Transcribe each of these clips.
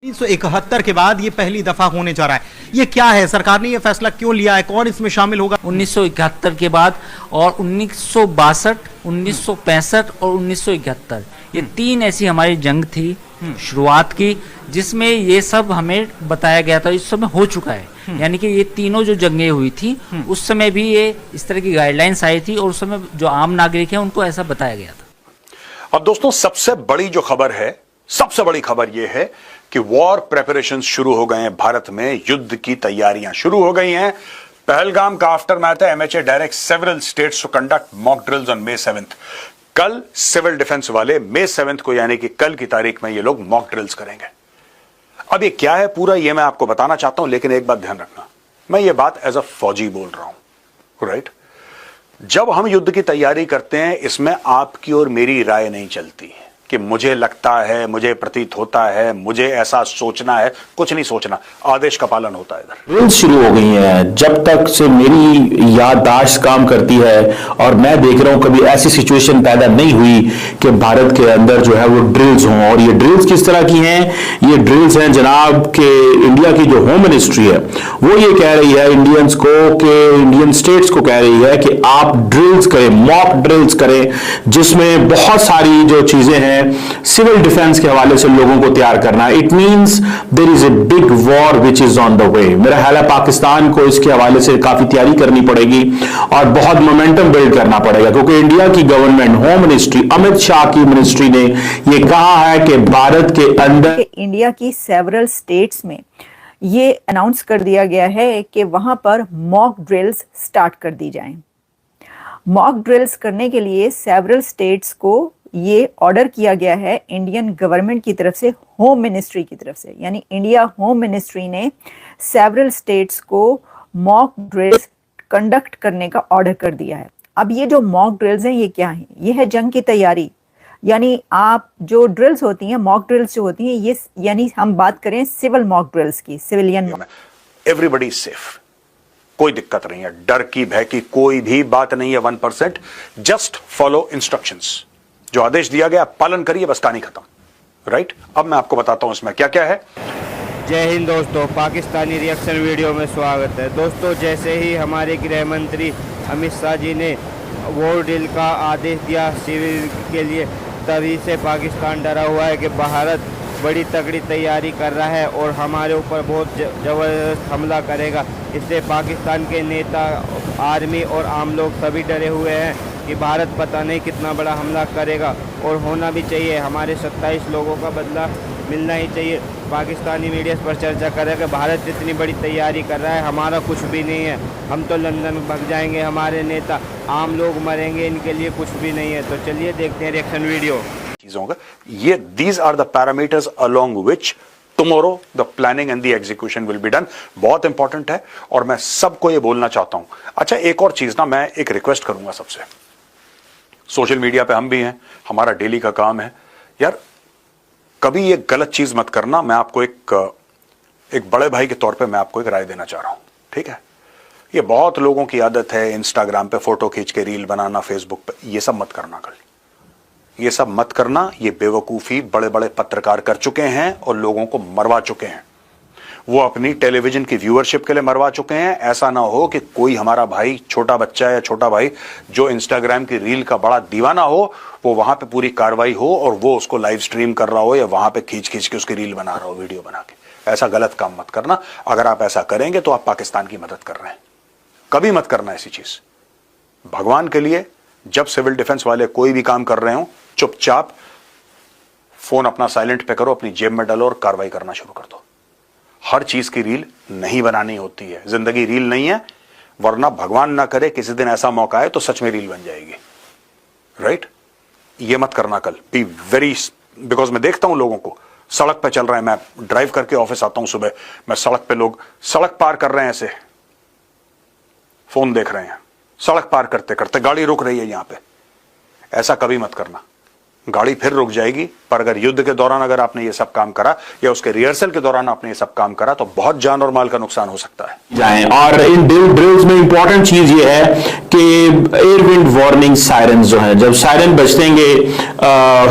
1971 के बाद ये पहली दफा होने जा रहा है। ये क्या है, सरकार ने ये फैसला क्यों लिया है, कौन इसमें शामिल होगा? 1971 के बाद और 1962, 1965 और 1971 ये तीन ऐसी हमारी जंग थी शुरुआत की, जिसमें ये सब हमें बताया गया था। इस समय हो चुका है, यानी कि ये तीनों जो जंगें हुई थी उस समय भी ये इस तरह की गाइडलाइंस आई थी और उस समय जो आम नागरिक है उनको ऐसा बताया गया था। अब दोस्तों, सबसे बड़ी जो खबर है, सबसे बड़ी खबर यह है कि वॉर प्रेपरेशंस शुरू हो गए हैं भारत में, युद्ध की तैयारियां शुरू हो गई हैं। पहलगाम का आफ्टरमैथ है। MHA direct several states to conduct mock drills on May 7th। कल सिविल डिफेंस वाले May 7th को, यानी कि कल की तारीख में ये लोग मॉक ड्रिल्स करेंगे। अब ये क्या है पूरा, ये मैं आपको बताना चाहता हूं, लेकिन एक बात ध्यान रखना, मैं ये बात एज अ फौजी बोल रहा हूं, राइट? जब हम युद्ध की तैयारी करते हैं, इसमें आपकी और मेरी राय नहीं चलती कि मुझे लगता है, मुझे प्रतीत होता है, मुझे ऐसा सोचना है, कुछ नहीं सोचना, आदेश का पालन होता है। इधर ड्रिल्स शुरू हो गई हैं। जब तक से मेरी याददाश्त काम करती है और मैं देख रहा हूं, कभी ऐसी सिचुएशन पैदा नहीं हुई कि भारत के अंदर जो है वो ड्रिल्स हों। और ये ड्रिल्स किस तरह की हैं? ये ड्रिल्स हैं जनाब के इंडिया की जो होम मिनिस्ट्री है वो ये कह रही है इंडियंस को, कि इंडियन स्टेट्स को कह रही है कि आप ड्रिल्स करें, मॉक ड्रिल्स करें, जिसमें बहुत सारी जो चीजें हैं सिविल डिफेंस के हवाले से लोगों को तैयार करना। It means there is a big war which is on the way. मेरा ख्याल है पाकिस्तान को इसके हवाले से काफी तैयारी करनी पड़ेगी और बहुत मोमेंटम बिल्ड करना पड़ेगा, क्योंकि इंडिया की government, home ministry, Amit Shah की मिनिस्ट्री ने यह कहा है कि भारत के अंदर इंडिया की सेवरल स्टेट्स में ये अनाउंस कर दिया गया है कि वहां पर मॉक ड्रिल्स स्टार्ट कर दी जाएं। मॉक ड्रिल्स करने के लिए सेवरल स्टेट्स को ये ऑर्डर किया गया है इंडियन गवर्नमेंट की तरफ से, होम मिनिस्ट्री की तरफ से, यानी इंडिया होम मिनिस्ट्री ने सेवरल स्टेट्स को मॉक ड्रिल्स कंडक्ट करने का ऑर्डर कर दिया है। अब ये जो मॉक ड्रिल्स हैं ये क्या हैं? ये है जंग की तैयारी। यानी आप जो ड्रिल्स होती हैं, मॉक ड्रिल्स जो होती हैं, ये यानी हम बात करें सिविल मॉक ड्रिल्स की, सिविलियन। एवरीबडी सेफ, कोई दिक्कत नहीं है, डर की भय की कोई भी बात नहीं है। 1%, जस्ट फॉलो इंस्ट्रक्शंस, जो आदेश दिया गया पालन करिए, बस कहानी खत्म, राइट? अब मैं आपको बताता हूं इसमें क्या क्या है। जय हिंद दोस्तों, पाकिस्तानी रिएक्शन वीडियो में स्वागत है। दोस्तों, जैसे ही हमारे गृह मंत्री अमित शाह जी ने वॉर ड्रिल का आदेश दिया सिविल के लिए, तभी से पाकिस्तान डरा हुआ है कि भारत बड़ी तगड़ी तैयारी कर रहा है और हमारे ऊपर बहुत ज़बरदस्त हमला करेगा। इससे पाकिस्तान के नेता, आर्मी और आम लोग सभी डरे हुए हैं कि भारत पता नहीं कितना बड़ा हमला करेगा, और होना भी चाहिए। हमारे 27 लोगों का बदला मिलना ही चाहिए। पाकिस्तानी मीडिया पर चर्चा कर रहे हैं कि भारत इतनी बड़ी तैयारी कर रहा है, हमारा कुछ भी नहीं है, हम तो लंदन भाग जाएंगे, हमारे नेता, आम लोग मरेंगे, इनके लिए कुछ भी नहीं है। तो चलिए देखते हैं रिएक्शन वीडियो। चीजों का ये, these are the parameters along which tomorrow the planning and the execution will be done. बहुत इंपॉर्टेंट है और मैं सबको ये बोलना चाहता हूं। अच्छा, एक और चीज ना, मैं एक रिक्वेस्ट करूंगा सबसे, सोशल मीडिया पे हम भी हैं, हमारा डेली का काम है यार, कभी ये गलत चीज मत करना। मैं आपको एक बड़े भाई के तौर पे मैं आपको एक राय देना चाह रहा हूं, ठीक है? ये बहुत लोगों की आदत है इंस्टाग्राम पे फोटो खींच के रील बनाना, फेसबुक पे, ये सब मत करना। कल ये सब मत करना। ये बेवकूफी बड़े बड़े पत्रकार कर चुके हैं और लोगों को मरवा चुके हैं। वो अपनी टेलीविजन की व्यूअरशिप के लिए मरवा चुके हैं। ऐसा ना हो कि कोई हमारा भाई, छोटा बच्चा या छोटा भाई जो इंस्टाग्राम की रील का बड़ा दीवाना हो, वो वहां पे पूरी कार्रवाई हो और वो उसको लाइव स्ट्रीम कर रहा हो या वहां पे खींच खींच के उसकी रील बना रहा हो, वीडियो बना के। ऐसा गलत काम मत करना। अगर आप ऐसा करेंगे तो आप पाकिस्तान की मदद कर रहे हैं। कभी मत करना ऐसी चीज। भगवान के लिए, जब सिविल डिफेंस वाले कोई भी काम कर रहे हो, चुपचाप फोन अपना साइलेंट पे करो, अपनी जेब में डालो और कार्रवाई करना शुरू कर दो। हर चीज की रील नहीं बनानी होती है, जिंदगी रील नहीं है, वरना भगवान ना करे किसी दिन ऐसा मौका आए तो सच में रील बन जाएगी, राइट? ये मत करना कल। बी वेरी, बिकॉज मैं देखता हूं लोगों को सड़क पे चल रहे हैं, मैं ड्राइव करके ऑफिस आता हूं सुबह, मैं सड़क पे लोग सड़क पार कर रहे हैं, ऐसे फोन देख रहे हैं, सड़क पार करते करते गाड़ी रुक रही है यहां पे। ऐसा कभी मत करना, गाड़ी फिर रुक जाएगी। पर अगर युद्ध के दौरान अगर आपने ये सब काम करा या उसके रिहर्सल के दौरान आपने ये सब काम करा तो बहुत जान और माल का नुकसान हो सकता है। जाएं। और इन ड्रिल्स में इंपॉर्टेंट चीज ये है कि एयर विंड वार्निंग सायरन जो है, जब सायरन बजतेंगे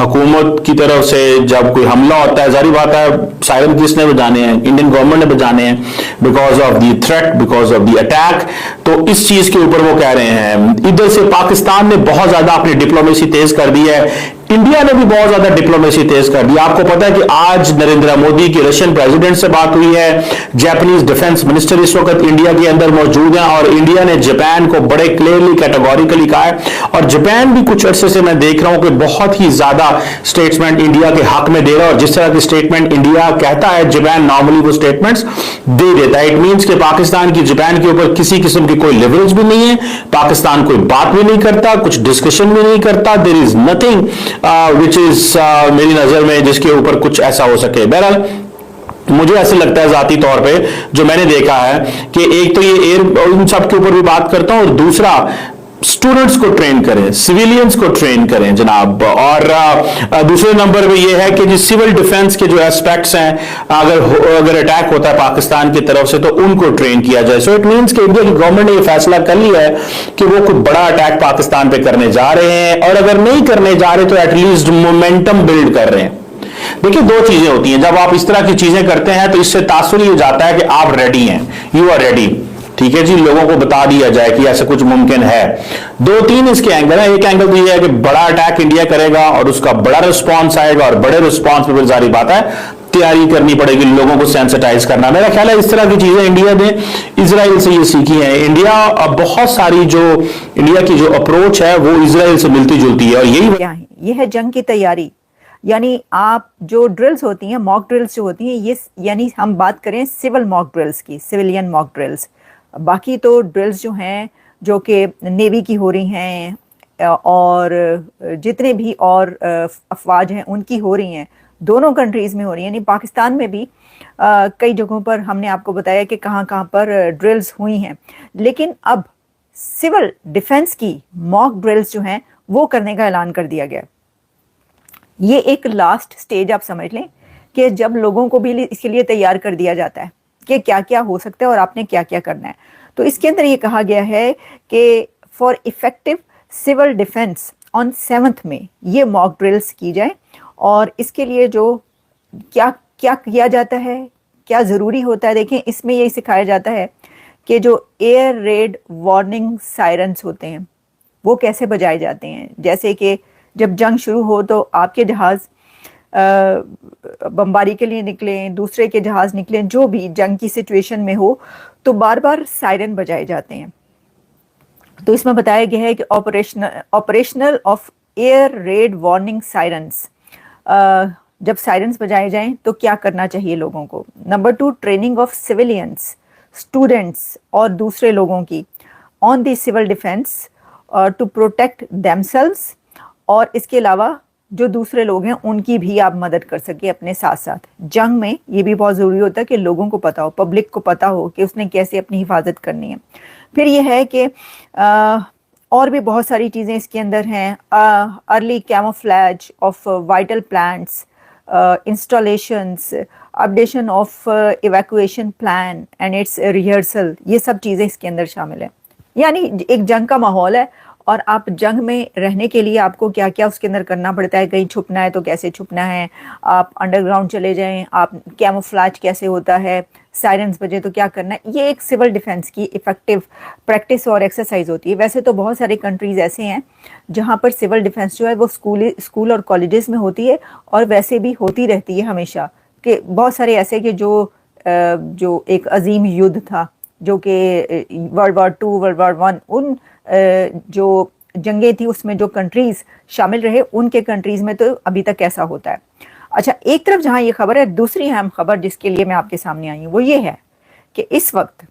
हुकूमत की तरफ से जब कोई हमला होता है, जारी बात है सायरन किसने बजाने हैं, इंडियन गवर्नमेंट ने बजाने हैं because of the threat, because of the attack. तो इस चीज के ऊपर वो कह रहे हैं। इधर से पाकिस्तान ने बहुत ज्यादा अपनी डिप्लोमेसी तेज कर दी है, इंडिया ने भी बहुत ज्यादा डिप्लोमेसी तेज कर दी। आपको पता है कि आज नरेंद्र मोदी की रशियन प्रेसिडेंट से बात हुई है, जापानीज डिफेंस मिनिस्टर इस वक्त इंडिया के अंदर मौजूद हैं और इंडिया ने जापान को बड़े क्लियरली कैटेगोरिकली कहा है। और जापान भी कुछ अरसे से मैं देख रहा हूं कि बहुत ही ज्यादा स्टेटमेंट इंडिया के हक में दे रहा है और जिस तरह की स्टेटमेंट इंडिया कहता है जापान नॉर्मली वो स्टेटमेंट्स दे देता है। इट मीन्स कि पाकिस्तान की जापान के ऊपर किसी किस्म की कोई लिवरेज भी नहीं है, पाकिस्तान कोई बात भी नहीं करता, कुछ डिस्कशन भी नहीं करता। There is nothing which is मेरी नजर में जिसके ऊपर कुछ ऐसा हो सके। बहरहाल मुझे ऐसे लगता है जाती तौर पे जो मैंने देखा है कि एक तो ये एयर इन सब के ऊपर भी बात करता हूं और दूसरा स्टूडेंट्स को ट्रेन करें, सिविलियंस को ट्रेन करें जनाब। और दूसरे नंबर पे ये है कि जो सिविल डिफेंस के जो एस्पेक्ट्स हैं, अगर अटैक होता है पाकिस्तान की तरफ से तो उनको ट्रेन किया जाए। सो इट मींस कि इंडिया की गवर्नमेंट ने ये फैसला कर लिया है कि वो कोई बड़ा अटैक पाकिस्तान पे करने जा रहे हैं और अगर नहीं करने जा रहे तो एटलीस्ट मोमेंटम बिल्ड कर रहे हैं। देखिए दो चीजें होती हैं, जब आप इस तरह की चीजें करते हैं तो इससे तासुर ये जाता है कि आप रेडी हैं, यू आर रेडी। ठीक है जी, लोगों को बता दिया जाए कि ऐसा कुछ मुमकिन है। दो तीन इसके एंगल है। एक एंगल तो ये है कि बड़ा अटैक इंडिया करेगा और उसका बड़ा रिस्पॉन्स आएगा और बड़े रिस्पॉन्स पे जारी बात है तैयारी करनी पड़ेगी, लोगों को सेंसिटाइज करना। मेरा ख्याल है इस तरह की चीजें इंडिया ने इजराइल से ये सीखी है। इंडिया बहुत सारी जो इंडिया की जो अप्रोच है वो इजराइल से मिलती जुलती है और यही क्या है, ये है जंग की तैयारी। यानी आप जो ड्रिल्स होती हैं, मॉक ड्रिल्स जो होती हैं, ये यानी हम बात करें सिविल मॉक ड्रिल्स की, सिविलियन मॉक ड्रिल्स। बाकी तो ड्रिल्स जो हैं जो कि नेवी की हो रही हैं और जितने भी और अफवाज हैं उनकी हो रही हैं, दोनों कंट्रीज़ में हो रही हैं। यानी पाकिस्तान में भी कई जगहों पर हमने आपको बताया कि कहाँ कहाँ पर ड्रिल्स हुई हैं। लेकिन अब सिविल डिफेंस की मॉक ड्रिल्स जो हैं वो करने का ऐलान कर दिया गया। ये एक लास्ट स्टेज आप समझ लें कि जब लोगों को भी इसके लिए तैयार कर दिया जाता है कि क्या क्या हो सकता है और आपने क्या क्या करना है। तो इसके अंदर ये कहा गया है कि for effective civil defence on 7th में ये मॉक ड्रिल्स की जाए और इसके लिए जो क्या क्या किया जाता है, क्या ज़रूरी होता है। देखें इसमें यही सिखाया जाता है कि जो एयर रेड वार्निंग सायरन्स होते हैं वो कैसे बजाए जाते हैं। जैसे कि जब जंग शुरू हो तो आपके जहाज़ बमबारी के लिए निकलें, दूसरे के जहाज़ निकलें, जो भी जंग की सिचुएशन में हो तो बार बार सायरन बजाए जाते हैं। तो इसमें बताया गया है कि operational of air raid warning sirens, जब सायरन्स बजाए जाएं तो क्या करना चाहिए लोगों को। Number 2, training of civilians, students और दूसरे लोगों की on the civil defence to protect themselves, और इसके अलावा जो दूसरे लोग हैं उनकी भी आप मदद कर सके अपने साथ साथ। जंग में ये भी बहुत ज़रूरी होता है कि लोगों को पता हो, पब्लिक को पता हो कि उसने कैसे अपनी हिफाजत करनी है। फिर ये है कि और भी बहुत सारी चीज़ें इसके अंदर हैं। Early camouflage of vital plants, installations, updation of evacuation plan and it's rehearsal, ये सब चीज़ें इसके अंदर शामिल हैं। यानी एक जंग का माहौल है और आप जंग में रहने के लिए आपको क्या क्या उसके अंदर करना पड़ता है। कहीं छुपना है तो कैसे छुपना है, आप अंडरग्राउंड चले जाएं, आप कैमोफ्लैज कैसे होता है, सायरन्स बजे तो क्या करना है। ये एक सिविल डिफेंस की इफेक्टिव प्रैक्टिस और एक्सरसाइज होती है। वैसे तो बहुत सारे कंट्रीज़ ऐसे हैं जहाँ पर सिविल डिफेंस जो है वो स्कूल और कॉलेजेस में होती है और वैसे भी होती रहती है हमेशा। कि बहुत सारे ऐसे कि जो एक अजीम युद्ध था जो कि वर्ल्ड वॉर 2, वर्ल्ड वॉर 1, उन जो जंगें थी उसमें जो कंट्रीज़ शामिल रहे उनके कंट्रीज़ में तो अभी तक ऐसा होता है। अच्छा, एक तरफ जहाँ ये खबर है, दूसरी अहम खबर जिसके लिए मैं आपके सामने आई हूँ वो ये है कि इस वक्त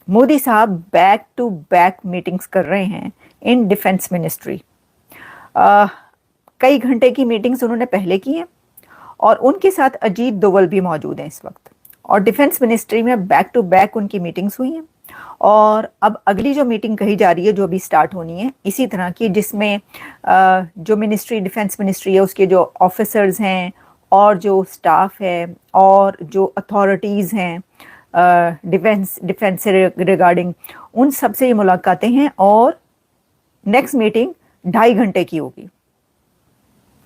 मोदी साहब बैक टू बैक मीटिंग्स कर रहे हैं इन डिफेंस मिनिस्ट्री। कई घंटे की मीटिंग्स उन्होंने पहले की हैं और उनके साथ अजीत डोवल भी मौजूद हैं इस वक्त, और डिफेंस मिनिस्ट्री में बैक टू बैक उनकी मीटिंग्स हुई हैं और अब अगली जो मीटिंग कही जा रही है जो अभी स्टार्ट होनी है इसी तरह की, जिसमें जो मिनिस्ट्री, डिफेंस मिनिस्ट्री है उसके जो ऑफिसर्स हैं और जो स्टाफ है और जो अथॉरिटीज़ हैं डिफेंस से रिगार्डिंग, उन सब से ये मुलाकातें हैं। और नेक्स्ट मीटिंग 2.5 घंटे की होगी।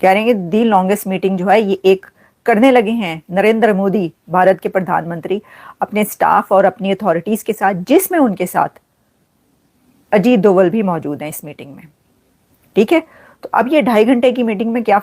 कह रहे हैं दी लॉन्गेस्ट मीटिंग जो है ये एक करने लगे हैं नरेंद्र मोदी, भारत के प्रधानमंत्री, अपने स्टाफ और अपनी अथॉरिटीज़ के साथ, जिसमें उनके साथ अजीत डोवल भी मौजूद हैं इस मीटिंग में। ठीक है, तो अब ये 2.5 घंटे की मीटिंग में क्या